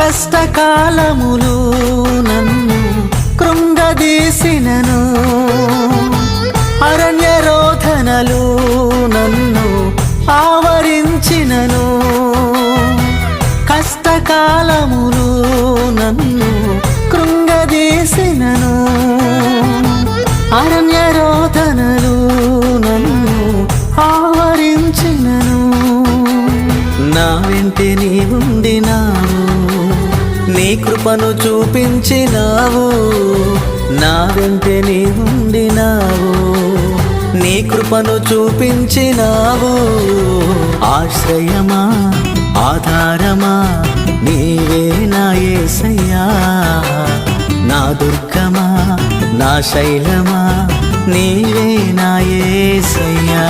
కష్టకాలములు నన్ను కృంగదీసినను, అరణ్య రోధనలు నన్ను ఆవరించినను. కష్టకాలములు నన్ను కృంగదీసినను, అరణ్య రోధనలు నన్ను ఆవరించినను. నా వెంటే నీ ఉండినావు, నీ కృపను చూపించినావు. నా వెంటే నీ ఉండినావు, నీ కృపను చూపించినావు. ఆశ్రయమా ఆధారమా నీవే నా యేసయ్యా, నా దుర్గమా నా శైలమా నీవే నా యేసయ్యా.